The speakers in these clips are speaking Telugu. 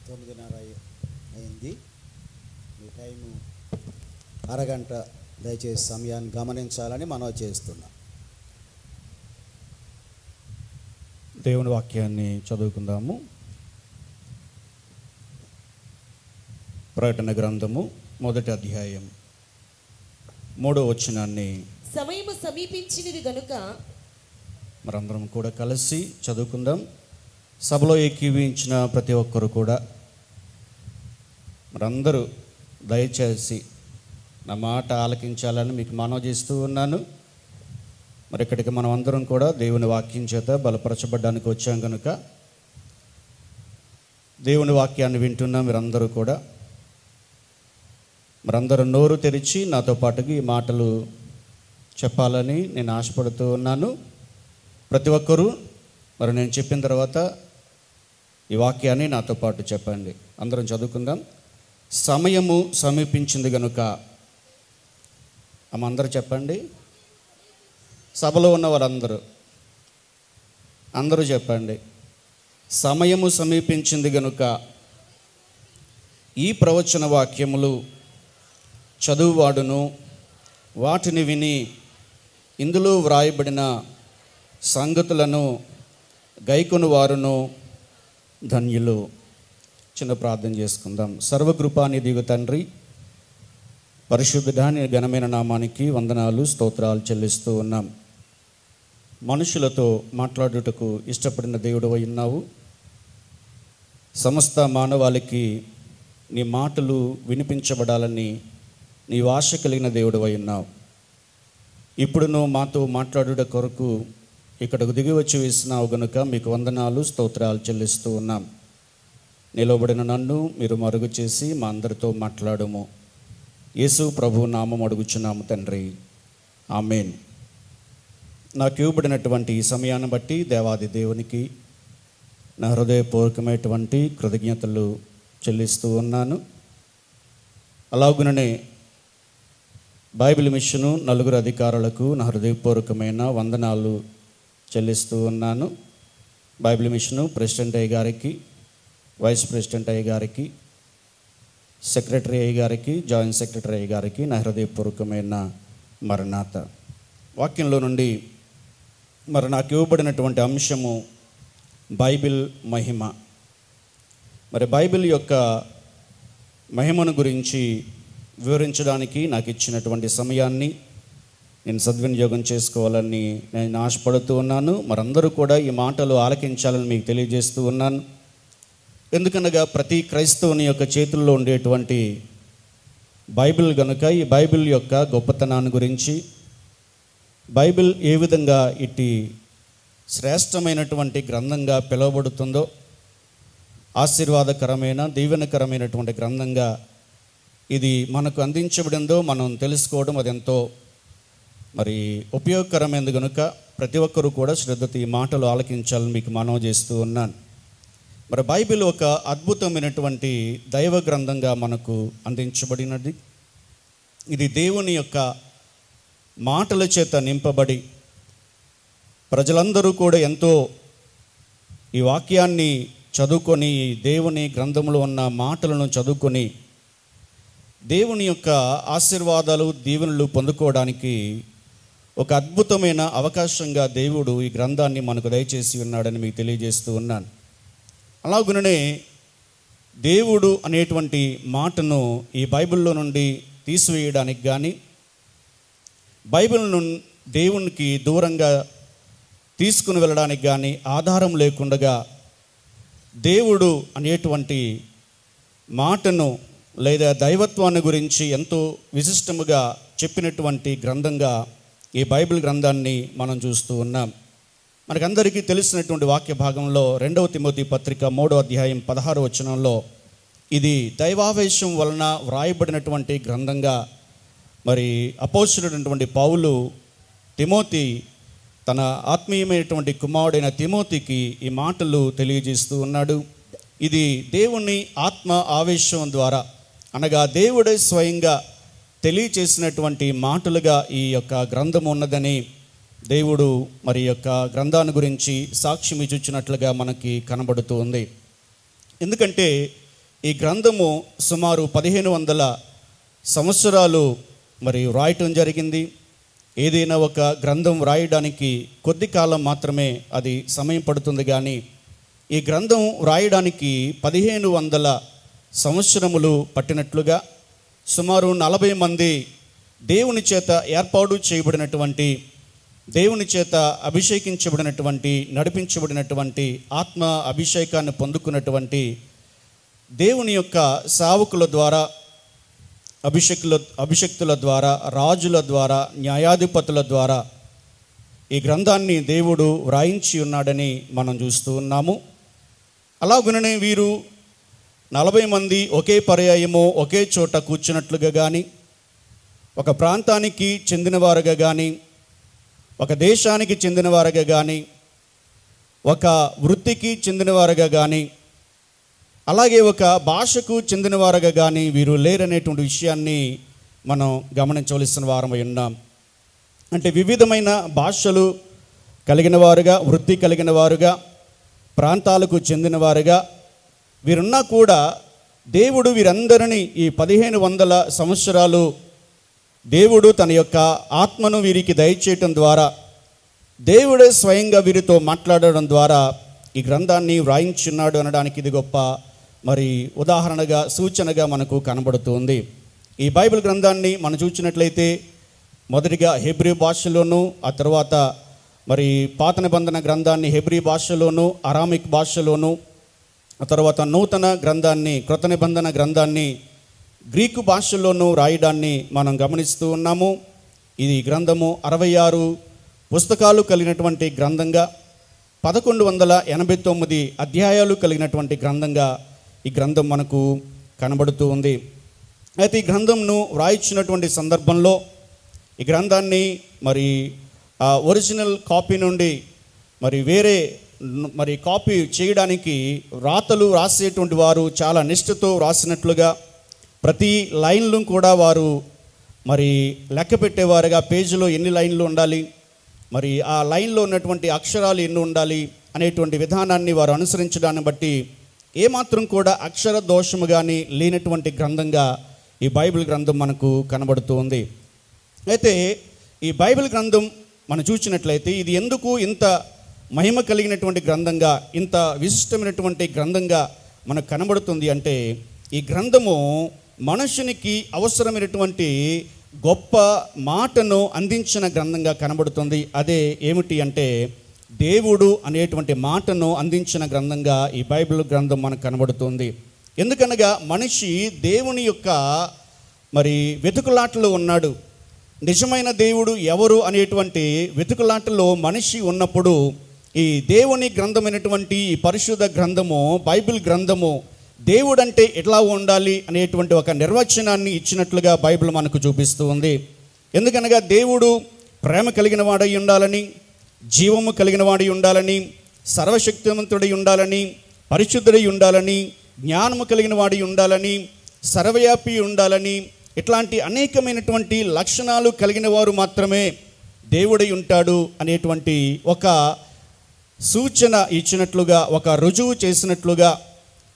9:30 అయింది. మీ టైము అరగంట, దయచేసి సమయాన్ని గమనించాలని మనవి చేస్తున్నాం. దేవుని వాక్యాన్ని చదువుకుందాము. ప్రకటన గ్రంథము 1వ అధ్యాయం 3వ వచనాన్ని సమయము సమీపించినది గనుక మనందరం కూడా కలిసి చదువుకుందాం. సభలో ఏకీవించిన ప్రతి ఒక్కరు కూడా మరందరూ దయచేసి నా మాట ఆలకించాలని మీకు మనవి చేస్తూ ఉన్నాను. మరి ఇక్కడికి మనం అందరం కూడా దేవుని వాక్యం చేత బలపరచబడ్డానికి వచ్చాం కనుక దేవుని వాక్యాన్ని వింటున్న మీరందరూ కూడా మరందరూ నోరు తెరిచి నాతో పాటుగా ఈ మాటలు చెప్పాలని నేను ఆశపడుతూ ఉన్నాను. ప్రతి ఒక్కరూ మరి నేను చెప్పిన తర్వాత ఈ వాక్యాన్ని నాతో పాటు చెప్పండి. అందరం చదువుకుందాం. సమయము సమీపించింది గనుక. అందరూ చెప్పండి. సభలో ఉన్న వారందరూ అందరూ చెప్పండి. సమయము సమీపించింది గనుక ఈ ప్రవచన వాక్యములు చదువువాడును వాటిని విని ఇందులో వ్రాయబడిన సంగతులను గైకొను వారును ధన్యులు. చిన్న ప్రార్థన చేసుకుందాం. సర్వకృపానిధిగు తండ్రి, పరిశుద్ధుడా నీ ఘనమైన నామానికి వందనాలు, స్తోత్రాలు చెల్లిస్తూ ఉన్నాం. మనుషులతో మాట్లాడుటకు ఇష్టపడిన దేవుడు అయి ఉన్నావు. సమస్త మానవాళికి నీ మాటలు వినిపించబడాలని నీ ఆశ కలిగిన దేవుడు అయి ఉన్నావు. ఇప్పుడు నువ్వు మాతో మాట్లాడుట కొరకు ఇక్కడకు దిగి వచ్చి వేసినావు గనుక మీకు వందనాలు, స్తోత్రాలు చెల్లిస్తూ ఉన్నాం. నిలబడిన నన్ను మీరు మరుగు చేసి మా అందరితో మాట్లాడము. యేసు ప్రభు నామం అడుగుచున్నాము తండ్రి, ఆమేన్. నాకు ఇవ్వబడినటువంటి ఈ సమయాన్ని బట్టి దేవాది దేవునికి నా హృదయపూర్వకమైనటువంటి కృతజ్ఞతలు చెల్లిస్తూ ఉన్నాను. అలాగుననే బైబిల్ మిషను నలుగురు అధికారులకు నా హృదయపూర్వకమైన వందనాలు చెల్లిస్తూ ఉన్నాను. బైబిల్ మిషను ప్రెసిడెంట్ అయ్య గారికి, వైస్ ప్రెసిడెంట్ అయ్య గారికి, సెక్రటరీ అయ్య గారికి, జాయింట్ సెక్రటరీ అయ్య గారికి నా హృదయపూర్వకమైన మరణాత. వాక్యంలో నుండి మరి నాకు ఇవ్వబడినటువంటి అంశము బైబిల్ మహిమ. మరి బైబిల్ యొక్క మహిమను గురించి వివరించడానికి నాకు ఇచ్చినటువంటి సమయాన్ని నేను సద్వినియోగం చేసుకోవాలని నేను ఆశపడుతూ ఉన్నాను. మరందరూ కూడా ఈ మాటలు ఆలకించాలని మీకు తెలియజేస్తూ ఉన్నాను. ఎందుకనగా ప్రతి క్రైస్తవుని యొక్క చేతుల్లో ఉండేటువంటి బైబిల్ గనుక ఈ బైబిల్ యొక్క గొప్పతనాన్ని గురించి, బైబిల్ ఏ విధంగా ఇట్టి శ్రేష్టమైనటువంటి గ్రంథంగా పిలువబడుతుందో, ఆశీర్వాదకరమైన దీవెనకరమైనటువంటి గ్రంథంగా ఇది మనకు అందించబడిందో మనం తెలుసుకోవడం అదెంతో మరి ఉపయోగకరమైనది కనుక ప్రతి ఒక్కరూ కూడా శ్రద్ధతో ఈ మాటలు ఆలకించాలని మీకు మనవి చేస్తూ ఉన్నాను. మరి బైబిల్ ఒక అద్భుతమైనటువంటి దైవ గ్రంథంగా మనకు అందించబడినది. ఇది దేవుని యొక్క మాటల చేత నింపబడి ప్రజలందరూ కూడా ఎంతో ఈ వాక్యాన్ని చదువుకొని, దేవుని గ్రంథంలో ఉన్న మాటలను చదువుకొని దేవుని యొక్క ఆశీర్వాదాలు దీవెనలు పొందుకోవడానికి ఒక అద్భుతమైన అవకాశంగా దేవుడు ఈ గ్రంథాన్ని మనకు దయచేసి ఉన్నాడని మీకు తెలియజేస్తూ ఉన్నాను. అలాగుననే దేవుడు అనేటువంటి మాటను ఈ బైబిల్లో నుండి తీసివేయడానికి కానీ, బైబిల్ను దేవునికి దూరంగా తీసుకుని వెళ్ళడానికి కానీ ఆధారం లేకుండా దేవుడు అనేటువంటి మాటను లేదా దైవత్వాన్ని గురించి ఎంతో విశిష్టముగా చెప్పినటువంటి గ్రంథంగా ఈ బైబిల్ గ్రంథాన్ని మనం చూస్తూ ఉన్నాం. మనకందరికీ తెలిసినటువంటి వాక్య భాగంలో 2వ తిమోతి పత్రిక 3వ అధ్యాయం 16వ వచనంలో ఇది దైవావేశం వలన వ్రాయబడినటువంటి గ్రంథంగా మరి అపోస్తలుడైనటువంటి పౌలు తిమోతి తన ఆత్మీయమైనటువంటి కుమారుడైన తిమోతికి ఈ మాటలు తెలియజేస్తూ ఉన్నాడు. ఇది దేవుని ఆత్మ ఆవేశం ద్వారా, అనగా దేవుడే స్వయంగా తెలియచేసినటువంటి మాటలుగా ఈ యొక్క గ్రంథం ఉన్నదని దేవుడు మరి యొక్క గ్రంథాన్ని గురించి సాక్ష్యం ఇచ్చుచున్నట్లుగా మనకి కనబడుతూ ఉంది. ఎందుకంటే ఈ గ్రంథము సుమారు 1500 సంవత్సరాలు మరి వ్రాయటం జరిగింది. ఏదైనా ఒక గ్రంథం వ్రాయడానికి కొద్ది కాలం మాత్రమే అది సమయం పడుతుంది, కానీ ఈ గ్రంథం వ్రాయడానికి 1500 సంవత్సరములు పట్టినట్లుగా సుమారు 40 మంది దేవుని చేత ఏర్పాటు చేయబడినటువంటి, దేవుని చేత అభిషేకించబడినటువంటి, నడిపించబడినటువంటి, ఆత్మ అభిషేకాన్ని పొందుకున్నటువంటి దేవుని యొక్క సేవకుల ద్వారా, అభిషక్తుల ద్వారా, రాజుల ద్వారా, న్యాయాధిపతుల ద్వారా ఈ గ్రంథాన్ని దేవుడు వ్రాయించి ఉన్నాడని మనం చూస్తూ ఉన్నాము. అలాగుననే వీరు 40 మంది ఒకే పర్యాయము ఒకే చోట కూర్చున్నట్లుగా కానీ, ఒక ప్రాంతానికి చెందినవారుగా కానీ, ఒక దేశానికి చెందినవారుగా కానీ, ఒక వృత్తికి చెందినవారుగా కానీ, అలాగే ఒక భాషకు చెందినవారుగా కానీ వీరు లేరనేటువంటి విషయాన్ని మనం గమనించవలసిన వారమై ఉన్నాం. అంటే వివిధమైన భాషలు కలిగిన వారుగా, వృత్తి కలిగిన వారుగా, ప్రాంతాలకు చెందిన వారుగా వీరున్నా కూడా దేవుడు వీరందరినీ ఈ 1500 సంవత్సరాలు దేవుడు తన యొక్క ఆత్మను వీరికి దయచేయటం ద్వారా, దేవుడే స్వయంగా వీరితో మాట్లాడడం ద్వారా ఈ గ్రంథాన్ని వ్రాయించున్నాడు అనడానికి ఇది గొప్ప మరి ఉదాహరణగా, సూచనగా మనకు కనబడుతుంది. ఈ బైబిల్ గ్రంథాన్ని మనం చూసినట్లయితే మొదటిగా హెబ్రీ భాషలోను, ఆ తర్వాత మరి పాత నిబంధన గ్రంథాన్ని హెబ్రీ భాషలోను, అరామిక్ భాషలోను, ఆ తర్వాత నూతన గ్రంథాన్ని, కృత నిబంధన గ్రంథాన్ని గ్రీకు భాషలోనూ రాయడాన్ని మనం గమనిస్తూ ఉన్నాము. ఇది గ్రంథము 66 పుస్తకాలు కలిగినటువంటి గ్రంథంగా, 1189 అధ్యాయాలు కలిగినటువంటి గ్రంథంగా ఈ గ్రంథం మనకు కనబడుతూ ఉంది. అయితే ఈ గ్రంథంను వ్రాయించినటువంటి సందర్భంలో ఈ గ్రంథాన్ని మరి ఒరిజినల్ కాపీ నుండి మరి వేరే మరి కాపీ చేయడానికి రాతలు రాసేటువంటి వారు చాలా నిష్ఠతో రాసినట్లుగా, ప్రతి లైన్లు కూడా వారు మరి లెక్క పెట్టేవారుగా, పేజీలో ఎన్ని లైన్లు ఉండాలి, మరి ఆ లైన్లో ఉన్నటువంటి అక్షరాలు ఎన్ని ఉండాలి అనేటువంటి విధానాన్ని వారు అనుసరించడాన్ని బట్టి ఏమాత్రం కూడా అక్షర దోషము కానీ లేనటువంటి గ్రంథంగా ఈ బైబిల్ గ్రంథం మనకు కనబడుతూ ఉంది. అయితే ఈ బైబిల్ గ్రంథం మనం చూసినట్లయితే ఇది ఎందుకు ఇంత మహిమ కలిగినటువంటి గ్రంథంగా, ఇంత విశిష్టమైనటువంటి గ్రంథంగా మనకు కనబడుతుంది అంటే, ఈ గ్రంథము మనుషునికి అవసరమైనటువంటి గొప్ప మాటను అందించిన గ్రంథంగా కనబడుతుంది. అదే ఏమిటి అంటే, దేవుడు అనేటువంటి మాటను అందించిన గ్రంథంగా ఈ బైబిల్ గ్రంథం మనకు కనబడుతుంది. ఎందుకనగా మనిషి దేవుని యొక్క మరి వెతుకులాటలో ఉన్నాడు. నిజమైన దేవుడు ఎవరు అనేటువంటి వెతుకులాటలో మనిషి ఉన్నప్పుడు ఈ దేవుని గ్రంథమైనటువంటి ఈ పరిశుద్ధ గ్రంథము, బైబిల్ గ్రంథము దేవుడంటే ఎట్లా ఉండాలి అనేటువంటి ఒక నిర్వచనాన్ని ఇచ్చినట్లుగా బైబిల్ మనకు చూపిస్తూ ఉంది. ఎందుకనగా దేవుడు ప్రేమ కలిగిన వాడై ఉండాలని, జీవము కలిగిన వాడై ఉండాలని, సర్వశక్తివంతుడై ఉండాలని, పరిశుద్ధుడై ఉండాలని, జ్ఞానము కలిగిన వాడై ఉండాలని, సర్వవ్యాపి ఉండాలని, ఇట్లాంటి అనేకమైనటువంటి లక్షణాలు కలిగిన వారు మాత్రమే దేవుడై ఉంటాడు అనేటువంటి ఒక సూచన ఇచ్చినట్లుగా, ఒక రుజువు చేసినట్లుగా,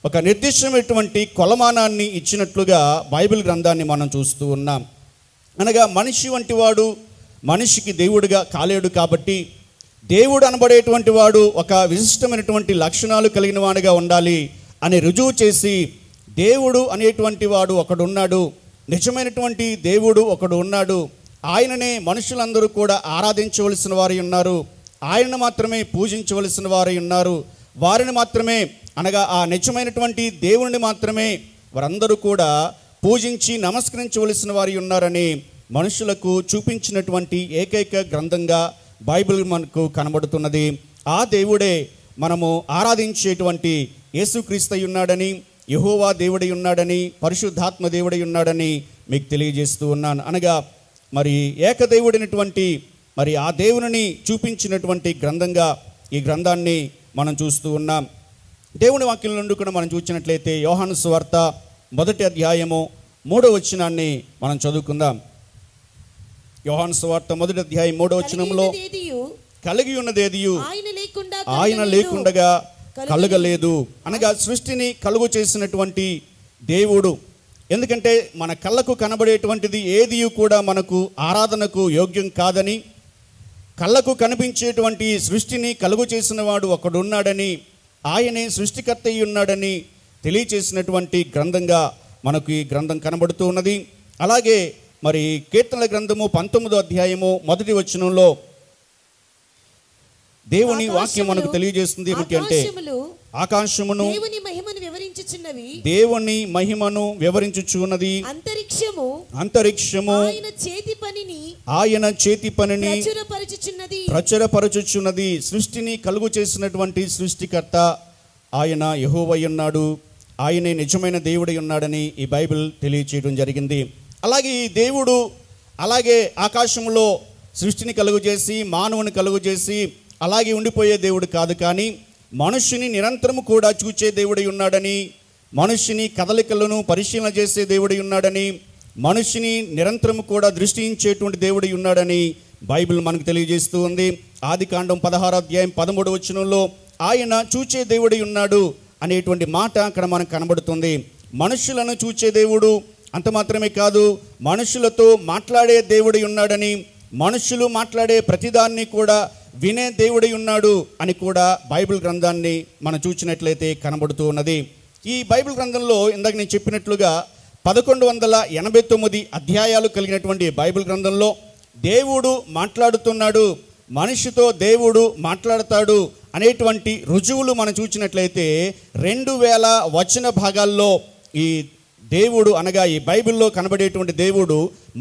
ఒక నిర్దిష్టమైనటువంటి కొలమానాన్ని ఇచ్చినట్లుగా బైబిల్ గ్రంథాన్ని మనం చూస్తూ ఉన్నాం. అనగా మనిషి వంటి వాడు మనిషికి దేవుడిగా కాలేడు కాబట్టి, దేవుడు అనబడేటువంటి వాడు ఒక విశిష్టమైనటువంటి లక్షణాలు కలిగిన వాడిగా ఉండాలి అని రుజువు చేసి, దేవుడు అనేటువంటి వాడు ఒకడున్నాడు, నిజమైనటువంటి దేవుడు ఒకడు ఉన్నాడు, ఆయననే మనుషులందరూ కూడా ఆరాధించవలసిన వారు ఉన్నారు, ఆయనను మాత్రమే పూజించవలసిన వారు ఉన్నారు, వారిని మాత్రమే అనగా ఆ నిజమైనటువంటి దేవుని మాత్రమే వారందరూ కూడా పూజించి నమస్కరించవలసిన వారు ఉన్నారని మనుషులకు చూపించినటువంటి ఏకైక గ్రంథంగా బైబిల్ మనకు కనబడుతున్నది. ఆ దేవుడే మనము ఆరాధించేటువంటి యేసుక్రీస్తు ఉన్నాడని, యెహోవా దేవుడై ఉన్నాడని, పరిశుద్ధాత్మ దేవుడై ఉన్నాడని మీకు తెలియజేస్తూ ఉన్నాను. అనగా మరి ఏకదేవుడైనటువంటి మరి ఆ దేవుని చూపించినటువంటి గ్రంథంగా ఈ గ్రంథాన్ని మనం చూస్తూ ఉన్నాం. దేవుని వాక్యం నుండి కూడా మనం చూసినట్లయితే యోహాను సువార్త 1వ అధ్యాయము 3వ వచనాన్ని మనం చదువుకుందాం. యోహాను సువార్త 1వ అధ్యాయం 3వ వచనంలో, కలిగి ఉన్నదేదియు ఆయన లేకుండగా కలగలేదు. అనగా సృష్టిని కలుగు చేసినటువంటి దేవుడు. ఎందుకంటే మన కళ్ళకు కనబడేటువంటిది ఏది కూడా మనకు ఆరాధనకు యోగ్యం కాదని, కళ్ళకు కనిపించేటువంటి సృష్టిని కలుగు చేసిన వాడు ఒకడున్నాడని, ఆయనే సృష్టికర్త అయి ఉన్నాడని తెలియచేసినటువంటి గ్రంథంగా మనకు ఈ గ్రంథం కనబడుతూ ఉన్నది. అలాగే మరి కీర్తనల గ్రంథము 19వ అధ్యాయము 1వ వచనంలో దేవుని వాక్యం మనకు తెలియజేస్తుంది ఏమిటి అంటే, ఆకాశమును దేవుని మహిమను వివరించుచున్నవి, దేవుని మహిమను వివరించుచున్నది, అంతరిక్షము ఆయన చేతి పనిని ప్రచురపరచుచున్నది. సృష్టిని కలుగు చేసినటువంటి సృష్టికర్త ఆయన యెహోవా ఉన్నాడు, ఆయనే నిజమైన దేవుడై ఉన్నాడని ఈ బైబిల్ తెలియచేయడం జరిగింది. అలాగే ఈ దేవుడు అలాగే ఆకాశంలో సృష్టిని కలుగు చేసి మానవుని కలుగు చేసి అలాగే ఉండిపోయే దేవుడు కాదు, కానీ మనుష్యుని నిరంతరము కూడా చూచే దేవుడై ఉన్నాడని, మనుష్యుని కదలికలను పరిశీలన చేసే దేవుడై ఉన్నాడని, మనుష్యుని నిరంతరము కూడా దృష్టించేటువంటి దేవుడై ఉన్నాడని బైబిల్ మనకు తెలియజేస్తూ ఉంది. ఆదికాండం 16వ అధ్యాయం 13వ వచనంలో ఆయన చూచే దేవుడై ఉన్నాడు అనేటువంటి మాట అక్కడ మనకు కనబడుతుంది. మనుషులను చూచే దేవుడు, అంత మాత్రమే కాదు మనుషులతో మాట్లాడే దేవుడై ఉన్నాడని, మనుషులు మాట్లాడే ప్రతిదాన్ని కూడా వినే దేవుడై ఉన్నాడు అని కూడా బైబిల్ గ్రంథాన్ని మనం చూసినట్లయితే కనబడుతూ ఉన్నది. ఈ బైబిల్ గ్రంథంలో ఇందాక నేను చెప్పినట్లుగా 1189 అధ్యాయాలు కలిగినటువంటి బైబిల్ గ్రంథంలో దేవుడు మాట్లాడుతున్నాడు, మనిషితో దేవుడు మాట్లాడతాడు అనేటువంటి రుజువులు మనం చూసినట్లయితే 2000 వచన భాగాల్లో ఈ దేవుడు అనగా ఈ బైబిల్లో కనబడేటువంటి దేవుడు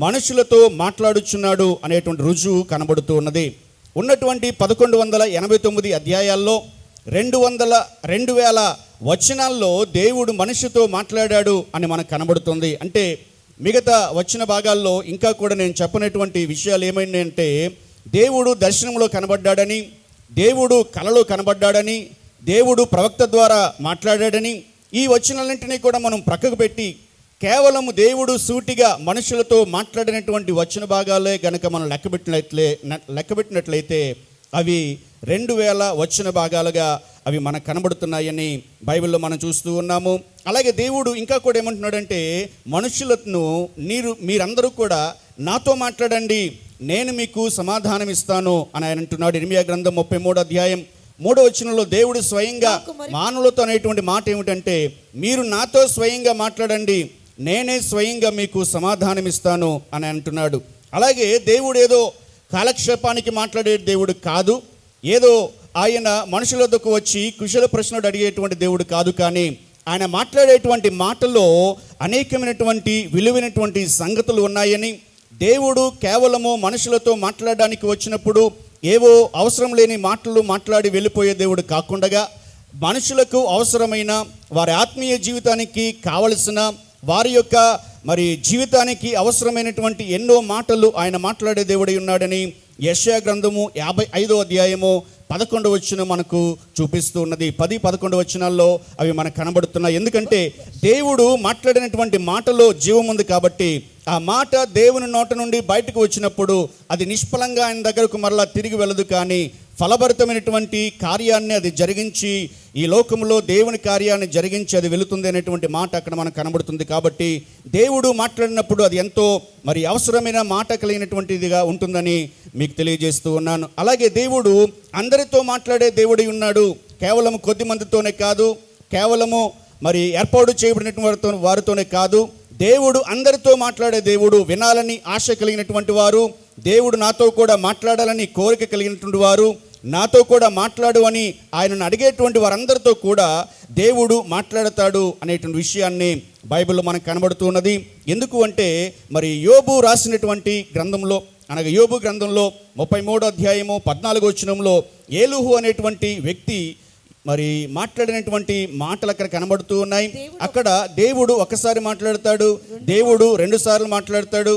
మనుషులతో మాట్లాడుచున్నాడు అనేటువంటి రుజువు కనబడుతూ ఉన్నది. ఉన్నటువంటి 1189 అధ్యాయాల్లో 2000 వచనాల్లో దేవుడు మనిషితో మాట్లాడాడు అని మనకు కనబడుతుంది. అంటే మిగతా వచ్చిన భాగాల్లో ఇంకా కూడా నేను చెప్పినటువంటి విషయాలు ఏమైనాయంటే, దేవుడు దర్శనంలో కనబడ్డాడని, దేవుడు కలలో కనబడ్డాడని, దేవుడు ప్రవక్త ద్వారా మాట్లాడాడని, ఈ వచనాలన్నింటినీ కూడా మనం ప్రక్కకు పెట్టి కేవలం దేవుడు సూటిగా మనుషులతో మాట్లాడినటువంటి వచన భాగాలే గనక మనం లెక్కబెట్టినట్లయితే అవి 2000 వచన భాగాలుగా అవి మనకు కనబడుతున్నాయని బైబిల్లో మనం చూస్తూ ఉన్నాము. అలాగే దేవుడు ఇంకా కూడా ఏమంటున్నాడంటే, మనుషులను మీరందరూ కూడా నాతో మాట్లాడండి, నేను మీకు సమాధానం ఇస్తాను అని ఆయన అంటున్నాడు. ఇర్మియా గ్రంథం 33వ అధ్యాయం 3వ వచనంలో దేవుడు స్వయంగా మానవులతో అనేటువంటి మాట ఏమిటంటే, మీరు నాతో స్వయంగా మాట్లాడండి, నేనే స్వయంగా మీకు సమాధానం ఇస్తాను అని అంటున్నాడు. అలాగే దేవుడు ఏదో కాలక్షేపానికి మాట్లాడే దేవుడు కాదు, ఏదో ఆయన మనుషుల వద్దకు వచ్చి కుశల ప్రశ్నలు అడిగేటువంటి దేవుడు కాదు, కానీ ఆయన మాట్లాడేటువంటి మాటల్లో అనేకమైనటువంటి విలువైనటువంటి సంగతులు ఉన్నాయని, దేవుడు కేవలము మనుషులతో మాట్లాడడానికి వచ్చినప్పుడు ఏవో అవసరం లేని మాటలు మాట్లాడి వెళ్ళిపోయే దేవుడు కాకుండా, మనుషులకు అవసరమైన వారి ఆత్మీయ జీవితానికి కావలసిన వారి యొక్క జీవితానికి అవసరమైనటువంటి ఎన్నో మాటలు ఆయన మాట్లాడే దేవుడై ఉన్నాడని యెషయా గ్రంథము 55వ అధ్యాయము 11వ వచనం మనకు చూపిస్తూ ఉన్నది. 10-11 వచనాల్లో అవి మనకు కనబడుతున్నాయి. ఎందుకంటే దేవుడు మాట్లాడినటువంటి మాటలో జీవం ఉంది కాబట్టి, ఆ మాట దేవుని నోట నుండి బయటకు వచ్చినప్పుడు అది నిష్ఫలంగా ఆయన దగ్గరకు మరలా తిరిగి వెళ్ళదు, కానీ ఫలభరితమైనటువంటి కార్యాన్ని అది జరిగించి ఈ లోకంలో దేవుని కార్యాన్ని జరిగించి అది వెళుతుంది అనేటువంటి మాట అక్కడ మనకు కనబడుతుంది. కాబట్టి దేవుడు మాట్లాడినప్పుడు అది ఎంతో అవసరమైన మాట కలిగినటువంటిదిగా ఉంటుందని మీకు తెలియజేస్తూ ఉన్నాను. అలాగే దేవుడు అందరితో మాట్లాడే దేవుడై ఉన్నాడు, కేవలం కొద్ది మందితోనే కాదు, కేవలము ఏర్పాటు చేయబడినటువంటి వారితోనే కాదు, దేవుడు అందరితో మాట్లాడే దేవుడు. వినాలని ఆశ కలిగినటువంటి వారు, దేవుడు నాతో కూడా మాట్లాడాలని కోరిక కలిగినటువంటి వారు, నాతో కూడా మాట్లాడు అని ఆయనను అడిగేటువంటి వారందరితో కూడా దేవుడు మాట్లాడతాడు అనేటువంటి విషయాన్ని బైబిల్లో మనకు కనబడుతున్నది. ఎందుకు అంటే యోబు రాసినటువంటి గ్రంథంలో అనగా యోబు గ్రంథంలో 33వ అధ్యాయము 14వ వచనంలో ఏలుహు అనేటువంటి వ్యక్తి మాట్లాడినటువంటి మాటలు అక్కడ కనబడుతూ ఉన్నాయి. అక్కడ దేవుడు ఒకసారి మాట్లాడతాడు, దేవుడు 2 సార్లు మాట్లాడతాడు,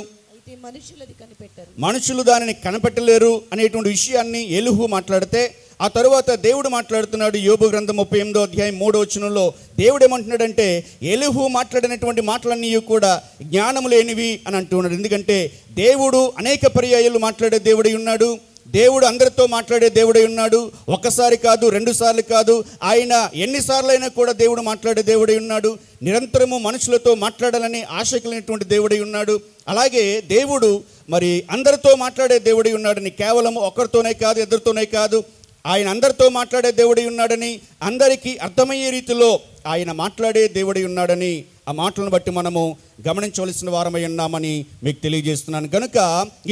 మనుషులు దానిని కనిపెట్టలేరు అనేటువంటి విషయాన్ని ఏలుహు మాట్లాడితే, ఆ తరువాత దేవుడు మాట్లాడుతున్నాడు. యోబు గ్రంథం 38వ అధ్యాయం 3వ వచనంలో దేవుడు ఏమంటున్నాడంటే, ఏలుహు మాట్లాడినటువంటి మాటలన్నీ కూడా జ్ఞానము లేనివి అని అంటున్నాడు. ఎందుకంటే దేవుడు అనేక పర్యాయాలు మాట్లాడే దేవుడై ఉన్నాడు, దేవుడు అందరితో మాట్లాడే దేవుడై ఉన్నాడు. ఒక్కసారి కాదు, 2 సార్లు కాదు, ఆయన ఎన్నిసార్లైనా కూడా దేవుడు మాట్లాడే దేవుడై ఉన్నాడు. నిరంతరము మనుషులతో మాట్లాడాలని ఆశ కలిగినటువంటి దేవుడై ఉన్నాడు. అలాగే దేవుడు మరి అందరితో మాట్లాడే దేవుడై ఉన్నాడని, కేవలం ఒకరితోనే కాదు, ఇద్దరితోనే కాదు, ఆయన అందరితో మాట్లాడే దేవుడై ఉన్నాడని, అందరికీ అర్థమయ్యే రీతిలో ఆయన మాట్లాడే దేవుడై ఉన్నాడని ఆ మాటలను బట్టి మనము గమనించవలసిన వారమై ఉన్నామని మీకు తెలియజేస్తున్నాను. కనుక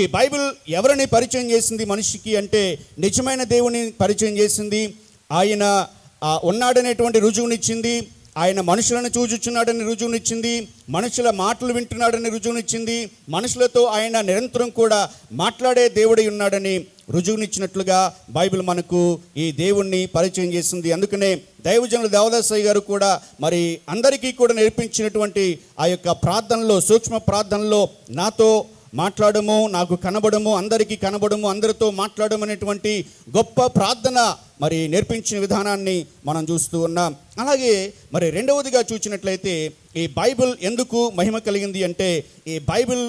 ఈ బైబిల్ ఎవరిని పరిచయం చేసింది మనిషికి అంటే, నిజమైన దేవుని పరిచయం చేసింది. ఆయన ఉన్నాడనేటువంటి రుజువునిచ్చింది. ఆయన మనుషులను చూచుచున్నాడని రుజువునిచ్చింది. మనుషుల మాటలు వింటున్నాడని రుజువునిచ్చింది. మనుషులతో ఆయన నిరంతరం కూడా మాట్లాడే దేవుడై ఉన్నాడని రుజువునిచ్చినట్లుగా బైబిల్ మనకు ఈ దేవుణ్ణి పరిచయం చేసింది. అందుకనే దైవజనులు దేవదాసయ్య గారు కూడా మరి అందరికీ కూడా నేర్పించినటువంటి ఆ యొక్క ప్రార్థనలో, సూక్ష్మ ప్రార్థనలో, నాతో మాట్లాడము, నాకు కనబడము, అందరికీ కనబడము, అందరితో మాట్లాడము అనేటువంటి గొప్ప ప్రార్థన మరి నేర్పించిన విధానాన్ని మనం చూస్తూ ఉన్నాం. అలాగే మరి రెండవదిగా చూసినట్లయితే ఈ బైబిల్ ఎందుకు మహిమ కలిగింది అంటే, ఈ బైబిల్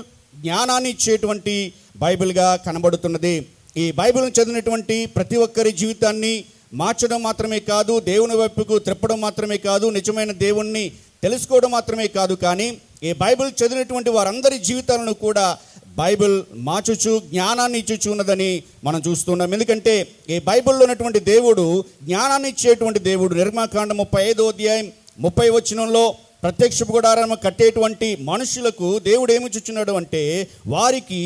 జ్ఞానాన్ని ఇచ్చేటువంటి బైబిల్గా కనబడుతున్నది. ఈ బైబిల్ని చదివినటువంటి ప్రతి ఒక్కరి జీవితాన్ని మార్చడం మాత్రమే కాదు, దేవుని వైపుకు త్రిప్పడం మాత్రమే కాదు, నిజమైన దేవుణ్ణి తెలుసుకోవడం మాత్రమే కాదు, కానీ ఈ బైబిల్ చదివినటువంటి వారందరి జీవితాలను కూడా బైబిల్ మార్చుచు జ్ఞానాన్ని ఇచ్చుచు ఉన్నదని మనం చూస్తున్నాం. ఎందుకంటే ఈ బైబిల్లో ఉన్నటువంటి దేవుడు జ్ఞానాన్ని ఇచ్చేటువంటి దేవుడు. నిర్గమకాండం 35వ అధ్యాయం 30వ వచనంలో ప్రత్యక్ష గుడారం కట్టేటువంటి మనుషులకు దేవుడు ఏమి చూచున్నాడు అంటే, వారికి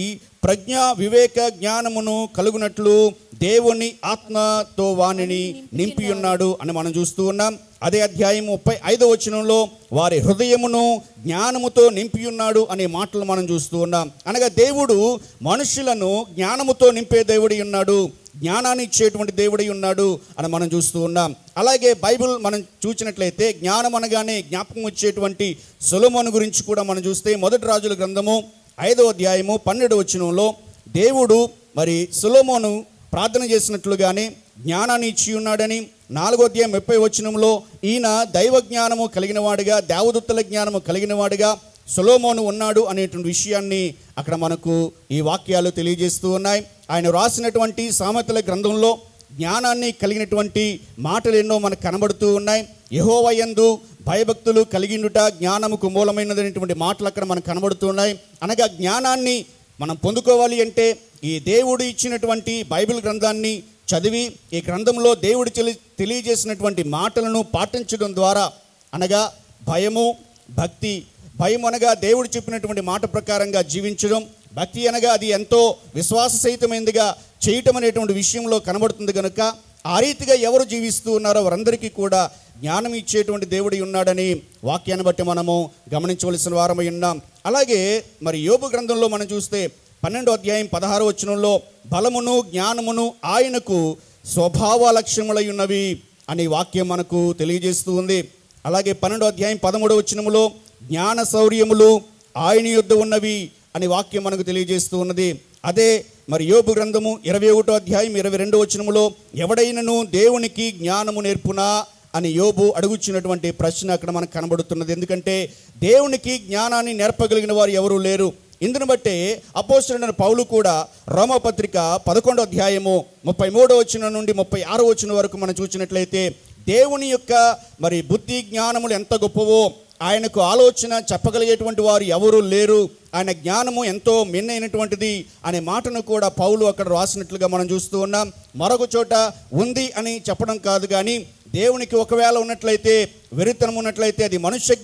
ప్రజ్ఞ వివేక జ్ఞానమును కలుగునట్లు దేవుని ఆత్మతో వానిని నింపి ఉన్నాడు అని మనం చూస్తూ ఉన్నాం. అదే అధ్యాయం 35వ వచనంలో వారి హృదయమును జ్ఞానముతో నింపి ఉన్నాడు అనే మాటలు మనం చూస్తూ ఉన్నాం. అనగా దేవుడు మనుషులను జ్ఞానముతో నింపే దేవుడై ఉన్నాడు, జ్ఞానాన్ని ఇచ్చేటువంటి దేవుడై ఉన్నాడు అని మనం చూస్తూ ఉన్నాం. అలాగే బైబిల్ మనం చూసినట్లయితే జ్ఞానం అనగానే జ్ఞాపకం వచ్చేటువంటి సొలొమోను గురించి కూడా మనం చూస్తే, మొదటి రాజుల గ్రంథము 5వ అధ్యాయము 12వ వచనంలో దేవుడు మరి సొలొమోను ప్రార్థన చేసినట్లుగానే జ్ఞానాన్ని ఇచ్చి ఉన్నాడని, 4వ అధ్యాయం 30వ వచనంలో ఈయన దైవ జ్ఞానము కలిగిన వాడిగా, దేవదూతల జ్ఞానము కలిగిన వాడిగా సొలొమోను ఉన్నాడు అనేటువంటి విషయాన్ని అక్కడ మనకు ఈ వాక్యాలు తెలియజేస్తూ ఉన్నాయి. ఆయన రాసినటువంటి సామెతల గ్రంథంలో జ్ఞానాన్ని కలిగినటువంటి మాటలు ఎన్నో మనకు కనబడుతూ ఉన్నాయి. యెహోవా యందు భయభక్తులు కలిగిండుట జ్ఞానముకు మూలమైనదనేటువంటి మాటలు అక్కడ మనకు కనబడుతూ ఉన్నాయి. అనగా జ్ఞానాన్ని మనం పొందుకోవాలి అంటే ఈ దేవుడు ఇచ్చినటువంటి బైబిల్ గ్రంథాన్ని చదివి, ఈ గ్రంథంలో దేవుడు తెలియజేసినటువంటి మాటలను పాటించడం ద్వారా, అనగా భయము, భక్తి. భయం అనగా దేవుడు చెప్పినటువంటి మాట ప్రకారంగా జీవించడం, భక్తి అనగా అది ఎంతో విశ్వాస సహితమైనదిగా చేయటం అనేటువంటి విషయంలో కనబడుతుంది. కనుక ఆ రీతిగా ఎవరు జీవిస్తూ ఉన్నారో వారందరికీ కూడా జ్ఞానం ఇచ్చేటువంటి దేవుడి ఉన్నాడని వాక్యాన్ని బట్టి మనము గమనించవలసిన వారమై ఉన్నాం. అలాగే మరి యోబు గ్రంథంలో మనం చూస్తే 12వ అధ్యాయం 16వ వచనంలో బలమును జ్ఞానమును ఆయనకు స్వభావ లక్ష్యములై ఉన్నవి అనే వాక్యం మనకు తెలియజేస్తూ ఉంది. అలాగే 12వ అధ్యాయం 13వ వచనములో జ్ఞాన శౌర్యములు ఆయన యొద్ద ఉన్నవి అనే వాక్యం మనకు తెలియజేస్తూ ఉన్నది. అదే మరి యోబు గ్రంథము 21వ అధ్యాయం 22వ వచనములో ఎవడైనను దేవునికి జ్ఞానము నేర్పునా అని యోబు అడుగుచున్నటువంటి ప్రశ్న అక్కడ మనకు కనబడుతున్నది. ఎందుకంటే దేవునికి జ్ఞానాన్ని నేర్పగలిగిన వారు ఎవరూ లేరు. ఇందును బట్టే అపోస్తలుడైన పౌలు కూడా రోమపత్రిక 11వ అధ్యాయము 33వ వచనం నుండి 36వ వచనం వరకు మనం చూసినట్లయితే దేవుని యొక్క మరి బుద్ధి జ్ఞానములు ఎంత గొప్పవో, ఆయనకు ఆలోచన చెప్పగలిగేటువంటి వారు ఎవరూ లేరు, ఆయన జ్ఞానము ఎంతో మిన్నైనటువంటిది అనే మాటను కూడా పౌలు అక్కడ రాసినట్లుగా మనం చూస్తూ ఉన్నాం. మరొక చోట ఉంది అని చెప్పడం కాదు, కానీ దేవునికి ఒకవేళ ఉన్నట్లయితే, వెరితనం ఉన్నట్లయితే అది మనుష్య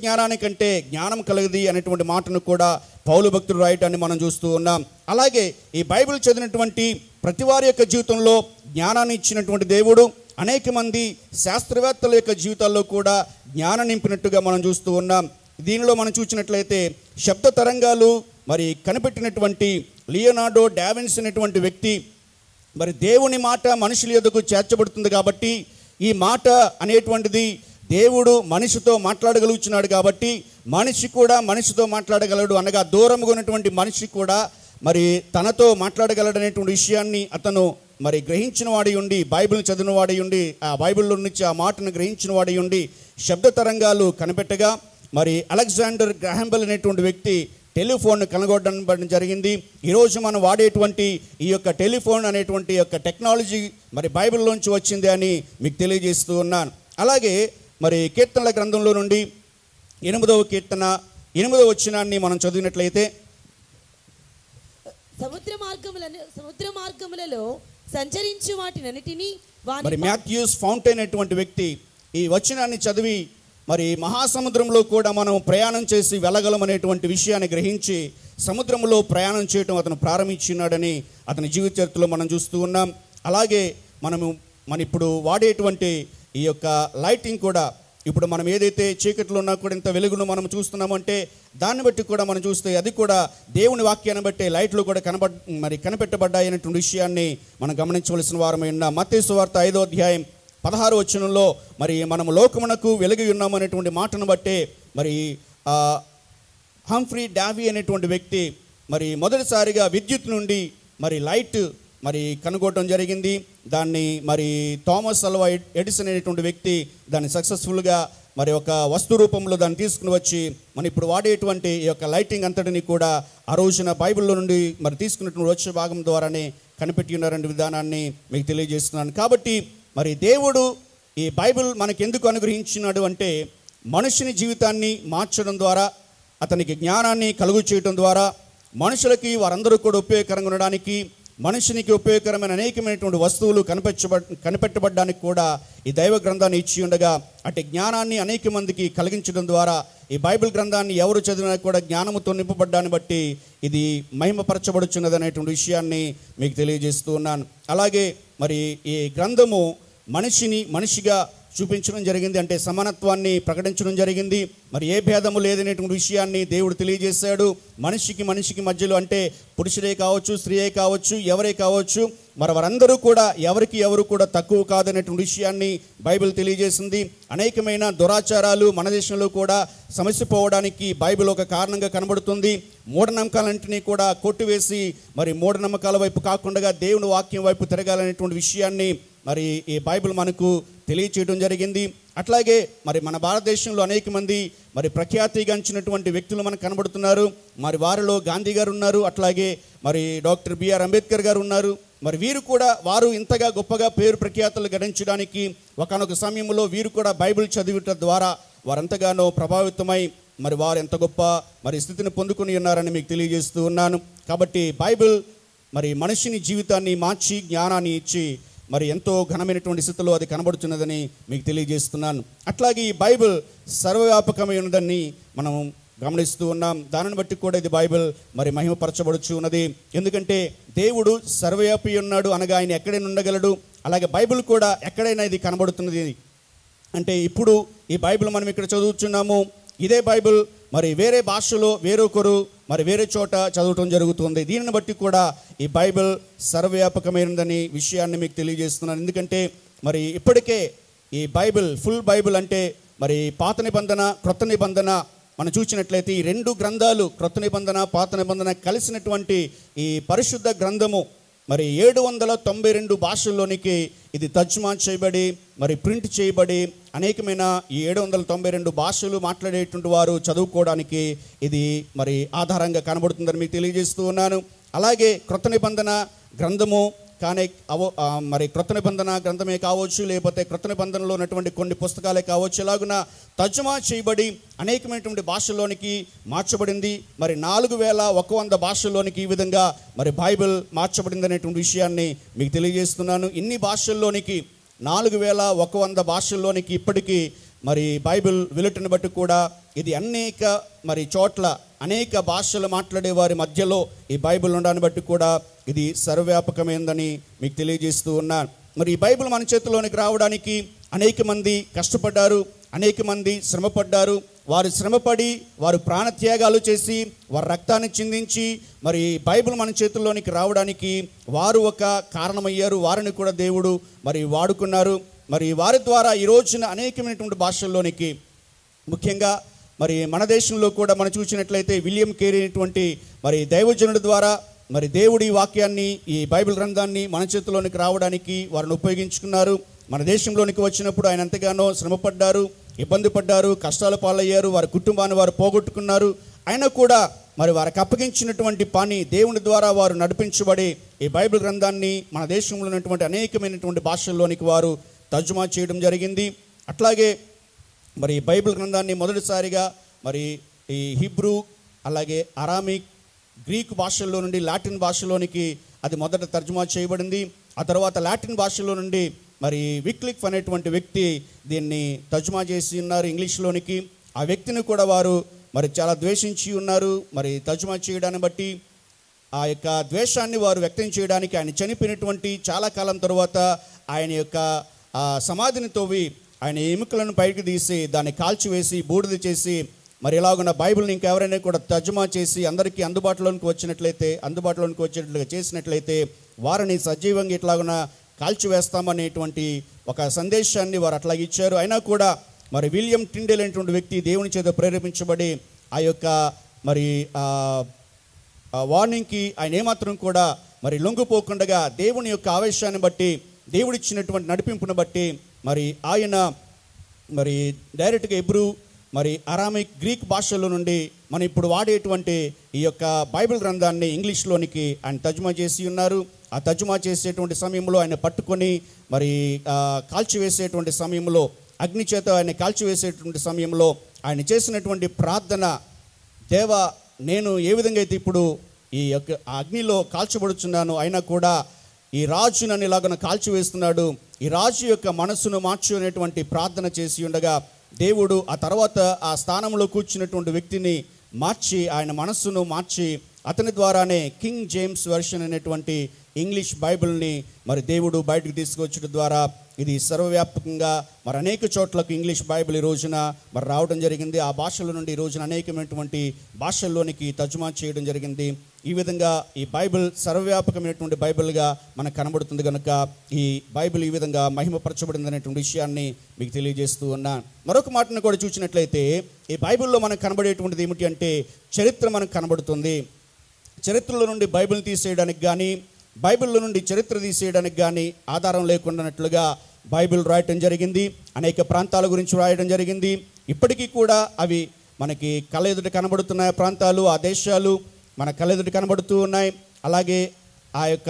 జ్ఞానానికంటే జ్ఞానం కలగది అనేటువంటి మాటను కూడా పౌలు భక్తుడు రాయటాన్ని మనం చూస్తూ ఉన్నాం. అలాగే ఈ బైబిల్ చదివినటువంటి ప్రతి వారి యొక్క జీవితంలో జ్ఞానాన్ని ఇచ్చినటువంటి దేవుడు అనేక మంది శాస్త్రవేత్తల యొక్క జీవితాల్లో కూడా జ్ఞానం నింపినట్టుగా మనం చూస్తూ ఉన్నాం. దీనిలో మనం చూసినట్లయితే శబ్ద తరంగాలు మరి కనిపెట్టినటువంటి లియోనార్డో డావిన్స్ అనేటువంటి వ్యక్తి, మరి దేవుని మాట మనుషుల యొద్దకు చేర్చబడుతుంది కాబట్టి, ఈ మాట అనేటువంటిది దేవుడు మనిషితో మాట్లాడగలుగుతున్నాడు కాబట్టి మనిషి కూడా మనిషితో మాట్లాడగలడు, అనగా దూరంగా ఉన్నటువంటి మనిషి కూడా మరి తనతో మాట్లాడగలడనేటువంటి విషయాన్ని అతను మరి గ్రహించిన వాడి ఉండి, బైబిల్ చదివిన వాడి ఉండి, ఆ బైబిల్లో నుంచి ఆ మాటను గ్రహించిన వాడి ఉండి శబ్ద తరంగాలు కనిపెట్టగా, మరి అలెగ్జాండర్ గ్రాహం బెల్ అనేటువంటి వ్యక్తి టెలిఫోన్ కనుగొనడం జరిగింది. ఈరోజు మనం వాడేటువంటి ఈ యొక్క టెలిఫోన్ అనేటువంటి యొక్క టెక్నాలజీ మరి బైబిల్లోంచి వచ్చింది అని మీకు తెలియజేస్తూ ఉన్నాను. అలాగే మరి కీర్తనల గ్రంథంలో నుండి 8వ కీర్తన 8వ వచనాన్ని మనం చదివినట్లయితే, సముద్ర మార్గములలో సంచరించు వాటినన్నిటినీ మరి మాథ్యూస్ ఫౌంటైన్ అనేటువంటి వ్యక్తి ఈ వచనాన్ని చదివి మరి మహాసముద్రంలో కూడా మనం ప్రయాణం చేసి వెళ్ళగలమనేటువంటి విషయాన్ని గ్రహించి సముద్రంలో ప్రయాణం చేయడం అతను ప్రారంభించినాడని అతని జీవిత చరిత్రలో మనం చూస్తూ ఉన్నాం. అలాగే మన ఇప్పుడు వాడేటువంటి ఈ యొక్క లైటింగ్ కూడా, ఇప్పుడు మనం ఏదైతే చీకట్లో ఉన్నా కూడా ఇంత వెలుగును మనం చూస్తున్నామంటే దాన్ని బట్టి కూడా మనం చూస్తే అది కూడా దేవుని వాక్యాన్ని బట్టి లైట్లు కూడా కనిపెట్టబడ్డాయి అనేటువంటి విషయాన్ని మనం గమనించవలసిన వారమై ఉన్నాం. మత్తయి సువార్త 5వ అధ్యాయం 16వ వచనంలో మరి మనము లోకమునకు వెలుగు ఉన్నామనేటువంటి మాటను బట్టే మరి హంఫ్రీ డావీ అనేటువంటి వ్యక్తి మరి మొదటిసారిగా విద్యుత్ నుండి మరి లైట్ మరి కనుగొనడం జరిగింది. దాన్ని మరి థామస్ అల్వా ఎడిసన్ అనేటువంటి వ్యక్తి దాన్ని సక్సెస్ఫుల్గా మరి ఒక వస్తు రూపంలో దాన్ని తీసుకుని వచ్చి మనం ఇప్పుడు వాడేటువంటి ఈ యొక్క లైటింగ్ అంతటిని కూడా ఆ రోజున బైబిల్లో నుండి మరి తీసుకున్నటువంటి వచ్చే భాగం ద్వారానే కనిపెట్టి ఉన్నారనే విధానాన్ని మీకు తెలియజేస్తున్నాను. కాబట్టి మరి దేవుడు ఈ బైబిల్ మనకి ఎందుకు అనుగ్రహించినాడు అంటే మనుషుని జీవితాన్ని మార్చడం ద్వారా, అతనికి జ్ఞానాన్ని కలుగు చేయడం ద్వారా, మనుషులకి వారందరూ కూడా ఉపయోగకరంగా ఉండడానికి, మనుషునికి ఉపయోగకరమైన అనేకమైనటువంటి వస్తువులు కనిపెట్టబడ్డానికి కూడా ఈ దైవ గ్రంథాన్ని ఇచ్చి ఉండగా అటు జ్ఞానాన్ని అనేక మందికి కలిగించడం ద్వారా ఈ బైబిల్ గ్రంథాన్ని ఎవరు చదివినా కూడా జ్ఞానముతో నింపబడ్డాన్ని బట్టి ఇది మహిమపరచబడుచున్నది అనేటువంటి విషయాన్ని మీకు తెలియజేస్తూ ఉన్నాను. అలాగే మరి ఈ గ్రంథము మనిషిగా చూపించడం జరిగింది, అంటే సమానత్వాన్ని ప్రకటించడం జరిగింది. మరి ఏ భేదము లేదనేటువంటి విషయాన్ని దేవుడు తెలియజేశాడు. మనిషికి మధ్యలో అంటే పురుషుడే కావచ్చు, స్త్రీయే కావచ్చు, ఎవరే కావచ్చు, మరి వారందరూ కూడా ఎవరు కూడా తక్కువ కాదనేటువంటి విషయాన్ని బైబిల్ తెలియజేసింది. అనేకమైన దురాచారాలు మన దేశంలో కూడా సమస్యపోవడానికి బైబిల్ ఒక కారణంగా కనబడుతుంది. మూఢనమ్మకాలన్నింటినీ కూడా కొట్టివేసి మరి మూఢనమ్మకాల వైపు కాకుండా దేవుని వాక్యం వైపు తిరగాలనేటువంటి విషయాన్ని మరి ఈ బైబిల్ మనకు తెలియచేయడం జరిగింది. అట్లాగే మరి మన భారతదేశంలో అనేక మంది మరి ప్రఖ్యాతిగాంచినటువంటి వ్యక్తులు మనకు కనబడుతున్నారు. మరి వారిలో గాంధీ గారు ఉన్నారు, అట్లాగే మరి డాక్టర్ బిఆర్ అంబేద్కర్ గారు ఉన్నారు. మరి వీరు కూడా వారు ఇంతగా గొప్పగా పేరు ప్రఖ్యాతులు గడించడానికి ఒకానొక సమయంలో వీరు కూడా బైబిల్ చదివటం ద్వారా వారంతగానో ప్రభావితమై మరి వారు ఎంత గొప్ప మరి స్థితిని పొందుకుని ఉన్నారని మీకు తెలియజేస్తూ ఉన్నాను. కాబట్టి బైబిల్ మరి మనిషిని జీవితాన్ని మార్చి జ్ఞానాన్ని ఇచ్చి మరి ఎంతో ఘనమైనటువంటి స్థితిలో అది కనబడుతున్నదని మీకు తెలియజేస్తున్నాను. అట్లాగే ఈ బైబిల్ సర్వవ్యాపకమై ఉన్నదని మనం గమనిస్తూ ఉన్నాం. దానిని బట్టి కూడా ఇది బైబిల్ మరి మహిమపరచబడుచు ఉన్నది. ఎందుకంటే దేవుడు సర్వవ్యాపి ఉన్నాడు అనగా ఆయన ఎక్కడైనా ఉండగలడు. అలాగే బైబిల్ కూడా ఎక్కడైనా ఇది కనబడుతున్నది. అంటే ఇప్పుడు ఈ బైబిల్ మనం ఇక్కడ చదువుతున్నాము, ఇదే బైబిల్ మరి వేరే భాషలో వేరొకరు మరి వేరే చోట చదవటం జరుగుతుంది. దీనిని బట్టి కూడా ఈ బైబిల్ సర్వవ్యాపకమైనదని విషయాన్ని మీకు తెలియజేస్తున్నాను. ఎందుకంటే మరి ఇప్పటికే ఈ బైబిల్ ఫుల్ బైబిల్ అంటే మరి పాత నిబంధన క్రొత్త నిబంధన మనం చూసినట్లయితే ఈ రెండు గ్రంథాలు క్రొత్త నిబంధన పాత నిబంధన కలిసినటువంటి ఈ పరిశుద్ధ గ్రంథము మరి 792 భాషల్లోనికి ఇది తర్జుమా చేయబడి మరి ప్రింట్ చేయబడి అనేకమైన ఈ 792 భాషలు మాట్లాడేటువంటి వారు చదువుకోవడానికి ఇది మరి ఆధారంగా కనబడుతుందని మీకు తెలియజేస్తూ ఉన్నాను. అలాగే క్రొత్త నిబంధన గ్రంథము కానీ మరి క్రొత్త నిబంధన గ్రంథమే కావచ్చు, లేకపోతే క్రొత్త నిబంధనలో ఉన్నటువంటి కొన్ని పుస్తకాలే కావచ్చు, ఎలాగున తర్జుమా చేయబడి అనేకమైనటువంటి భాషల్లోనికి మార్చబడింది. మరి 4100 భాషల్లోనికి ఈ విధంగా మరి బైబిల్ మార్చబడింది అనేటువంటి విషయాన్ని మీకు తెలియజేస్తున్నాను. ఇన్ని భాషల్లోనికి 4100 భాషల్లోనికి ఇప్పటికీ మరి బైబిల్ వెలుటను బట్టి కూడా ఇది అనేక మరి చోట్ల అనేక భాషలు మాట్లాడే వారి మధ్యలో ఈ బైబిల్ ఉండడాన్ని బట్టి కూడా ఇది సర్వవ్యాపకమైందని మీకు తెలియజేస్తూ ఉన్నాను. మరి ఈ బైబిల్ మన చేతిలోనికి రావడానికి అనేక మంది కష్టపడ్డారు, అనేక మంది శ్రమపడ్డారు. వారు శ్రమపడి వారు ప్రాణత్యాగాలు చేసి వారు రక్తాన్ని చిందించి మరి బైబిల్ మన చేతుల్లోనికి రావడానికి వారు ఒక కారణమయ్యారు. వారిని కూడా దేవుడు మరి వాడుకున్నారు. మరి వారి ద్వారా ఈ రోజున అనేకమైనటువంటి భాషల్లోనికి ముఖ్యంగా మరి మన దేశంలో కూడా మనం చూసినట్లయితే విలియం కేరీ అనేటువంటి మరి దైవజనుడి ద్వారా మరి దేవుడి వాక్యాన్ని ఈ బైబిల్ గ్రంథాన్ని మన చేతిలోనికి రావడానికి వారిని ఉపయోగించుకున్నారు. మన దేశంలోనికి వచ్చినప్పుడు ఆయన ఎంతగానో శ్రమపడ్డారు, ఇబ్బంది పడ్డారు, కష్టాల పాలయ్యారు, వారి కుటుంబాన్ని వారు పోగొట్టుకున్నారు. అయినా కూడా మరి వారికి అప్పగించినటువంటి పని దేవుని ద్వారా వారు నడిపించబడి ఈ బైబిల్ గ్రంథాన్ని మన దేశంలో ఉన్నటువంటి అనేకమైనటువంటి భాషల్లోనికి వారు తర్జుమా చేయడం జరిగింది. అట్లాగే మరి బైబిల్ గ్రంథాన్ని మొదటిసారిగా మరి ఈ హిబ్రూ, అలాగే అరామిక్, గ్రీకు భాషల్లో నుండి లాటిన్ భాషలోనికి అది మొదట తర్జుమా చేయబడింది. ఆ తర్వాత లాటిన్ భాషలో నుండి మరి విక్లిఫ్ అనేటువంటి వ్యక్తి దీన్ని తర్జుమా చేసి ఉన్నారు ఇంగ్లీష్లోనికి. ఆ వ్యక్తిని కూడా వారు మరి చాలా ద్వేషించి ఉన్నారు. మరి తర్జుమా చేయడాన్ని బట్టి ఆ యొక్క ద్వేషాన్ని వారు వ్యక్తం చేయడానికి ఆయన చనిపోయినటువంటి చాలా కాలం తరువాత ఆయన యొక్క సమాధిని తవ్వి ఆయన ఎముకలను పైకి తీసి దాన్ని కాల్చివేసి బూడిద చేసి మరి ఇలాగున్న బైబిల్ని ఇంకెవరైనా కూడా తర్జుమా చేసి అందరికీ అందుబాటులోకి వచ్చేట్లుగా చేసినట్లయితే వారిని సజీవంగా ఇట్లాగున కాల్చివేస్తామనేటువంటి ఒక సందేశాన్ని వారు అట్లాగే ఇచ్చారు. అయినా కూడా మరి విలియం టిండేల్ అనేటువంటి వ్యక్తి దేవుని చేత ప్రేరేపించబడి ఆ యొక్క మరి వార్నింగ్కి ఆయన ఏమాత్రం కూడా మరి లొంగిపోకుండా దేవుని యొక్క ఆవేశాన్ని బట్టి, దేవుడిచ్చినటువంటి నడిపింపును బట్టి మరి ఆయన మరి డైరెక్ట్గా హెబ్రూ, మరి అరామిక్, గ్రీక్ భాషల్లో నుండి మనం ఇప్పుడు వాడేటువంటి ఈ యొక్క బైబిల్ గ్రంథాన్ని ఇంగ్లీష్లోనికి ఆయన తర్జుమా చేసి ఉన్నారు. ఆ తర్జుమా చేసేటువంటి సమయంలో ఆయన పట్టుకొని మరి కాల్చివేసేటువంటి సమయంలో, అగ్ని చేత ఆయన కాల్చివేసేటువంటి సమయంలో ఆయన చేసినటువంటి ప్రార్థన, దేవా నేను ఏ విధంగా అయితే ఇప్పుడు ఈ యొక్క అగ్నిలో కాల్చబడుచున్నాను, అయినా కూడా ఈ రాజు నన్ను ఇలాగన కాల్చివేస్తున్నాడు, ఈ రాజు యొక్క మనస్సును మార్చు అనేటువంటి ప్రార్థన చేసి ఉండగా దేవుడు ఆ తర్వాత ఆ స్థానంలో కూర్చున్నటువంటి వ్యక్తిని మార్చి, ఆయన మనస్సును మార్చి అతని ద్వారానే కింగ్ జేమ్స్ వెర్షన్ అనేటువంటి ఇంగ్లీష్ బైబిల్ని మరి దేవుడు బయటకు తీసుకొచ్చడం ద్వారా ఇది సర్వవ్యాపకంగా మరి అనేక చోట్లకు ఇంగ్లీష్ బైబిల్ ఈ రోజున మరి రావడం జరిగింది. ఆ భాషల నుండి ఈ రోజున అనేకమైనటువంటి భాషల్లోనికి తర్జుమా చేయడం జరిగింది. ఈ విధంగా ఈ బైబిల్ సర్వవ్యాపకమైనటువంటి బైబిల్గా మనకు కనబడుతుంది కనుక ఈ బైబిల్ ఈ విధంగా మహిమపరచబడింది అనేటువంటి విషయాన్ని మీకు తెలియజేస్తూ ఉన్నా. మరొక మాటను కూడా చూసినట్లయితే ఈ బైబిల్లో మనకు కనబడేటువంటిది ఏమిటి అంటే చరిత్ర మనకు కనబడుతుంది. చరిత్రలో నుండి బైబిల్ తీసేయడానికి కానీ, బైబిల్లో నుండి చరిత్ర తీసేయడానికి కానీ ఆధారం లేకుండానట్లుగా బైబిల్ రాయటం జరిగింది. అనేక ప్రాంతాల గురించి రాయడం జరిగింది. ఇప్పటికీ కూడా అవి మనకి కళ్ళ ఎదుట కనబడుతున్నాయి. ప్రాంతాలు, ఆ దేశాలు మన కళ్ళ ఎదుట కనబడుతూ ఉన్నాయి. అలాగే ఆ యొక్క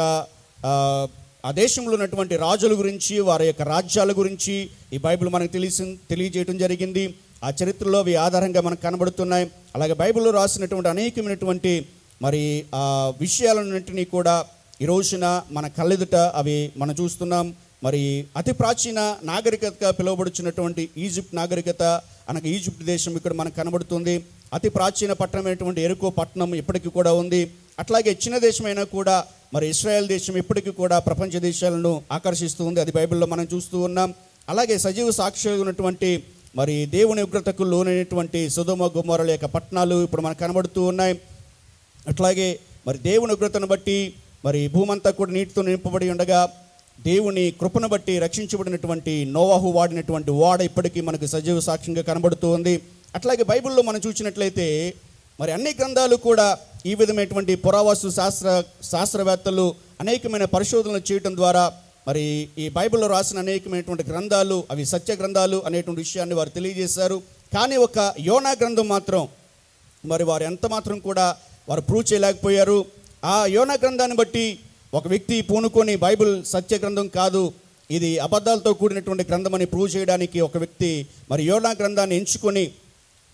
ఆ దేశంలో ఉన్నటువంటి రాజుల గురించి, వారి యొక్క రాజ్యాల గురించి ఈ బైబిల్ మనకు తెలియజేయడం జరిగింది. ఆ చరిత్రలో అవి ఆధారంగా మనకు కనబడుతున్నాయి. అలాగే బైబిల్లో రాసినటువంటి అనేకమైనటువంటి మరి ఆ విషయాలన్నింటినీ కూడా ఈ రోజున మన కళ్ళెదుట అవి మనం చూస్తున్నాం. మరి అతి ప్రాచీన నాగరికతగా పిలువబడుచున్నటువంటి ఈజిప్ట్ నాగరికత అనగా ఈజిప్ట్ దేశం ఇక్కడ మనకు కనబడుతుంది. అతి ప్రాచీన పట్టణమైనటువంటి ఎరుకో పట్టణం ఇప్పటికీ కూడా ఉంది. అట్లాగే చిన్న దేశమైనా కూడా మరి ఇశ్రాయేల్ దేశం ఇప్పటికీ కూడా ప్రపంచ దేశాలను ఆకర్షిస్తూ ఉంది. అది బైబిల్లో మనం చూస్తూ ఉన్నాం. అలాగే సజీవ సాక్షులుగా ఉన్నటువంటి మరి దేవుని ఉగ్రతకు లోనైనటువంటి సొదొమ గొమొర్రా యొక్క పట్టణాలు ఇప్పుడు మనకు కనబడుతూ ఉన్నాయి. అట్లాగే మరి దేవుని ఉగ్రతను బట్టి మరి భూమంతా కూడా నీటితో నింపబడి ఉండగా దేవుని కృపను బట్టి రక్షించబడినటువంటి నోవాహు వాడినటువంటి ఓడ ఇప్పటికీ మనకు సజీవ సాక్ష్యంగా కనబడుతూ ఉంది. అట్లాగే బైబిల్లో మనం చూసినట్లయితే మరి అన్ని గ్రంథాలు కూడా ఈ విధమైనటువంటి పురావస్తు శాస్త్రవేత్తలు అనేకమైన పరిశోధనలు చేయడం ద్వారా మరి ఈ బైబిల్లో రాసిన అనేకమైనటువంటి గ్రంథాలు అవి సత్య గ్రంథాలు అనేటువంటి విషయాన్ని వారు తెలియజేశారు. కానీ ఒక యోనా గ్రంథం మాత్రం మరి వారు ఎంత మాత్రం కూడా వారు ప్రూవ్ చేయలేకపోయారు. ఆ యోనా గ్రంథాన్ని బట్టి ఒక వ్యక్తి పూనుకొని బైబిల్ సత్య గ్రంథం కాదు, ఇది అబద్ధాలతో కూడినటువంటి గ్రంథం అని ప్రూవ్ చేయడానికి ఒక వ్యక్తి మరి యోనా గ్రంథాన్ని ఎంచుకొని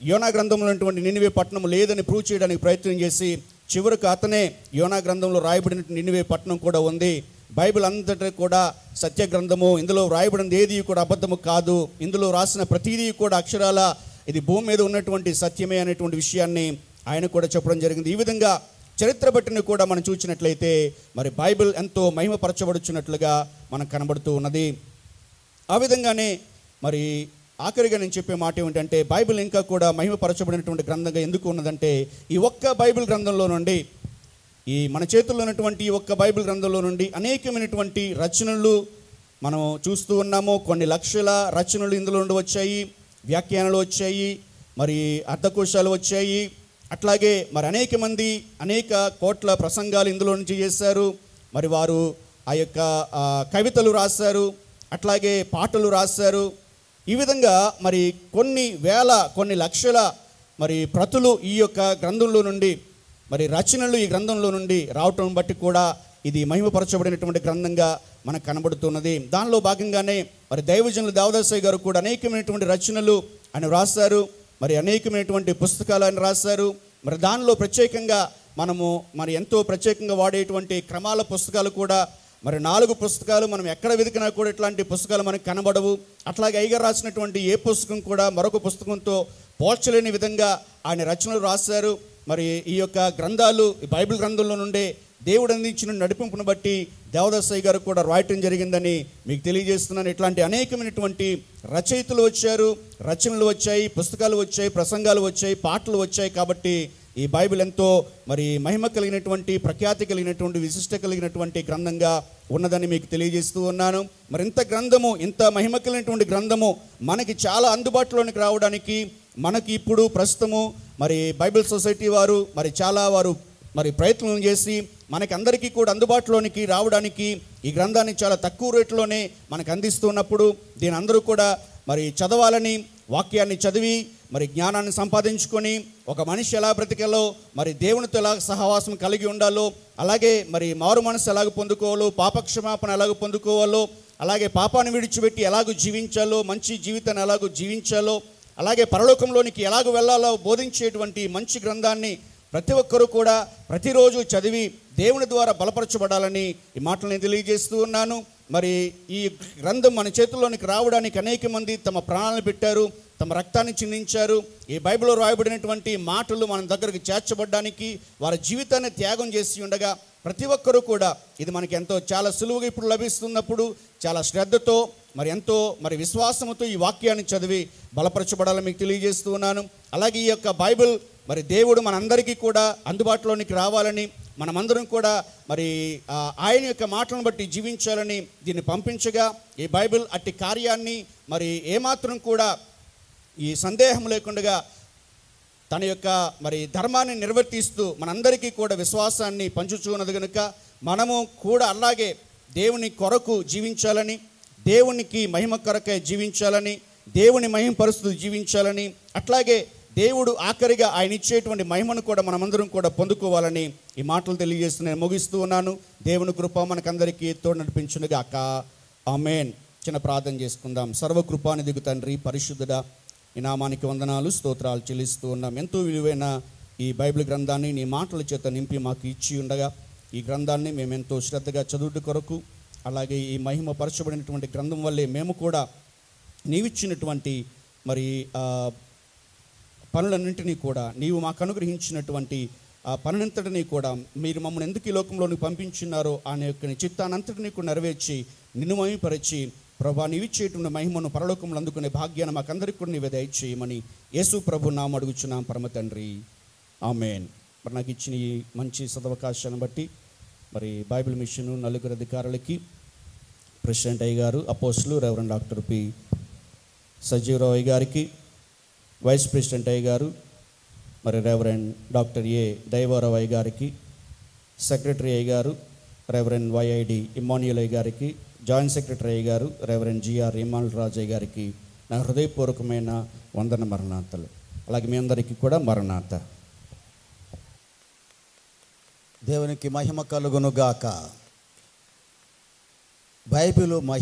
యోనా గ్రంథంలో ఉన్నటువంటి నినివే పట్టణం లేదని ప్రూవ్ చేయడానికి ప్రయత్నం చేసి చివరికి అతనే యోనా గ్రంథంలో రాయబడిన నినివే పట్టణం కూడా ఉంది, బైబిల్ అంతటా కూడా సత్య గ్రంథము, ఇందులో రాయబడినది ఏది కూడా అబద్ధము కాదు, ఇందులో రాసిన ప్రతిదీ కూడా అక్షరాల ఇది భూమి మీద ఉన్నటువంటి సత్యమే అనేటువంటి విషయాన్ని ఆయన కూడా చెప్పడం జరిగింది. ఈ విధంగా చరిత్ర బట్టిని కూడా మనం చూసినట్లయితే మరి బైబిల్ ఎంతో మహిమపరచబడుచున్నట్లుగా మనకు కనబడుతూ ఉన్నది. ఆ విధంగానే మరి ఆఖరిగా నేను చెప్పే మాట ఏమిటంటే బైబిల్ ఇంకా కూడా మహిమపరచబడినటువంటి గ్రంథంగా ఎందుకు ఉన్నదంటే ఈ ఒక్క బైబిల్ గ్రంథంలో నుండి, ఈ మన చేతుల్లో ఉన్నటువంటి ఈ ఒక్క బైబిల్ గ్రంథంలో నుండి అనేకమైనటువంటి రచనలు మనం చూస్తూ ఉన్నాము. కొన్ని లక్షల రచనలు ఇందులో నుండి వచ్చాయి, వ్యాఖ్యానాలు వచ్చాయి, మరి అర్థకోశాలు వచ్చాయి. అట్లాగే మరి అనేక మంది అనేక కోట్ల ప్రసంగాలు ఇందులో నుంచి చేశారు. మరి వారు ఆ యొక్క కవితలు రాశారు, అట్లాగే పాటలు రాశారు. ఈ విధంగా మరి కొన్ని వేల కొన్ని లక్షల మరి ప్రతులు ఈ యొక్క గ్రంథంలో నుండి మరి రచనలు ఈ గ్రంథంలో నుండి రావటం బట్టి కూడా ఇది మహిమపరచబడినటువంటి గ్రంథంగా మనకు కనబడుతున్నది. దానిలో భాగంగానే మరి దైవజనులు దేవదాసయ్య గారు కూడా అనేకమైనటువంటి రచనలు ఆయన రాశారు. మరి అనేకమైనటువంటి పుస్తకాలు ఆయన రాశారు. మరి దానిలో ప్రత్యేకంగా మనము మరి ఎంతో ప్రత్యేకంగా వాడేటువంటి క్రమాల పుస్తకాలు కూడా మరి 4 పుస్తకాలు మనం ఎక్కడ వెతికినా కూడా ఇట్లాంటి పుస్తకాలు మనకు కనబడవు. అట్లాగే అయ్యగారు రాసినటువంటి ఏ పుస్తకం కూడా మరొక పుస్తకంతో పోల్చలేని విధంగా ఆయన రచనలు రాశారు. మరి ఈ యొక్క గ్రంథాలు ఈ బైబిల్ గ్రంథంలో నుండే దేవుడు అందించిన నడిపింపును బట్టి దేవదాసయ్య గారు కూడా రాయటం జరిగిందని మీకు తెలియజేస్తున్నాను. ఇట్లాంటి అనేకమైనటువంటి రచయితలు వచ్చారు, రచనలు వచ్చాయి, పుస్తకాలు వచ్చాయి, ప్రసంగాలు వచ్చాయి, పాటలు వచ్చాయి. కాబట్టి ఈ బైబిల్ ఎంతో మరి మహిమ కలిగినటువంటి, ప్రఖ్యాతి కలిగినటువంటి, విశిష్ట కలిగినటువంటి గ్రంథంగా ఉన్నదని మీకు తెలియజేస్తూ ఉన్నాను. మరి ఇంత గ్రంథము, ఇంత మహిమ కలిగినటువంటి గ్రంథము మనకి చాలా అందుబాటులోనికి రావడానికి మనకి ఇప్పుడు ప్రస్తుతము మరి బైబిల్ సొసైటీ వారు మరి ప్రయత్నం చేసి మనకి అందరికీ కూడా అందుబాటులోనికి రావడానికి ఈ గ్రంథాన్ని చాలా తక్కువ రేట్లోనే మనకు అందిస్తున్నప్పుడు దీని అందరూ కూడా మరి చదవాలని, వాక్యాన్ని చదివి మరి జ్ఞానాన్ని సంపాదించుకొని ఒక మనిషి ఎలా బ్రతికాలో, మరి దేవునితో ఎలా సహవాసం కలిగి ఉండాలో, అలాగే మరి మారు మనసు ఎలాగ పొందుకోవాలో, పాపక్షమాపణ ఎలాగ పొందుకోవాలో, అలాగే పాపాన్ని విడిచిపెట్టి ఎలాగో జీవించాలో, మంచి జీవితాన్ని ఎలాగో జీవించాలో, అలాగే పరలోకంలోనికి ఎలాగ వెళ్ళాలో బోధించేటువంటి మంచి గ్రంథాన్ని ప్రతి ఒక్కరూ కూడా ప్రతిరోజు చదివి దేవుని ద్వారా బలపరచబడాలని ఈ మాటలు నేను తెలియజేస్తూ ఉన్నాను. మరి ఈ గ్రంథం మన చేతుల్లోనికి రావడానికి అనేక మంది తమ ప్రాణాలను పెట్టారు, తమ రక్తాన్ని చిందించారు. ఈ బైబిల్లో రాయబడినటువంటి మాటలు మన దగ్గరకు చేర్చబడ్డానికి వారి జీవితాన్ని త్యాగం చేసి ఉండగా ప్రతి ఒక్కరూ కూడా ఇది మనకి ఎంతో చాలా సులువుగా ఇప్పుడు లభిస్తున్నప్పుడు చాలా శ్రద్ధతో మరి ఎంతో మరి విశ్వాసంతో ఈ వాక్యాన్ని చదివి బలపరచబడాలని మీకు తెలియజేస్తూ ఉన్నాను. అలాగే ఈ యొక్క బైబిల్ మరి దేవుడు మనందరికీ కూడా అందుబాటులోనికి రావాలని, మనమందరం కూడా మరి ఆయన యొక్క మాటలను బట్టి జీవించాలని దీన్ని పంపించగా ఈ బైబిల్ అట్టి కార్యాన్ని మరి ఏమాత్రం కూడా ఈ సందేహం లేకుండా తన యొక్క మరి ధర్మాన్ని నిర్వర్తిస్తూ మనందరికీ కూడా విశ్వాసాన్ని పంచుచున్నది కనుక మనము కూడా అలాగే దేవుని కొరకు జీవించాలని, దేవునికి మహిమ కొరకే జీవించాలని, దేవుని మహిమపరుస్తూ జీవించాలని, అట్లాగే దేవుడు ఆఖరిగా ఆయన ఇచ్చేటువంటి మహిమను కూడా మనమందరం కూడా పొందుకోవాలని ఈ మాటలు తెలియజేస్తూ నేను ముగిస్తూ ఉన్నాను. దేవుని కృప మనకందరికీ తోడు నడిపించునుగాక. ఆమేన్. చిన్న ప్రార్థన చేసుకుందాం. సర్వకృపానిధిగు తండ్రి, పరిశుద్ధుడా, ఈ నామానికి వందనాలు, స్తోత్రాలు చెల్లిస్తూ ఉన్నాం. ఎంతో విలువైన ఈ బైబిల్ గ్రంథాన్ని నీ మాటల చేత నింపి మాకు ఇచ్చి ఉండగా ఈ గ్రంథాన్ని మేము ఎంతో శ్రద్ధగా చదువుట కొరకు, అలాగే ఈ మహిమ పరచబడినటువంటి గ్రంథం వల్లే మేము కూడా నీవిచ్చినటువంటి మరి పనులన్నింటినీ కూడా నీవు మాకు అనుగ్రహించినటువంటి ఆ పనులంతటినీ కూడా మీరు మమ్మల్ని ఎందుకు ఈ లోకంలోకి పంపించున్నారో అనే యొక్క చిత్తానంతటినీ కూడా నెరవేర్చి నిన్ను మహిమపరిచి ప్రభా నీవిచ్చేటువంటి మహిమను పరలోకంలో అందుకునే భాగ్యాన్ని మాకందరికీ కూడా నీవే దయచేయమని యేసు ప్రభు నామమున అడుగుచున్నాం పరమ తండ్రి. ఆమేన్. మరి నాకు ఇచ్చిన ఈ మంచి సదవకాశాన్ని బట్టి మరి బైబిల్ మిషన్ 4 అధికారులకి, ప్రెసిడెంట్ అయ్య గారు, అపోస్టులు రెవరెండ్ డాక్టర్ పి సజీవరావు అయ్య గారికి, వైస్ ప్రెసిడెంట్ అయ్య గారు మరి రెవరెండ్ డాక్టర్ ఏ దైవరావు అయ్య గారికి, సెక్రటరీ అయ్య గారు రెవరెండ్ వైఐడి ఇమ్మాన్యుయల్ అయ్య గారికి, జాయింట్ సెక్రటరీ అయ్య గారు రెవరెండ్ జిఆర్ ఇమానుల్ రాజు అయ్య గారికి నా హృదయపూర్వకమైన వందన మరణాతలు. అలాగే మీ అందరికీ కూడా మరణాత. దేవునికి మహిమ కలుగునుగాక. బైబిలు మహిమ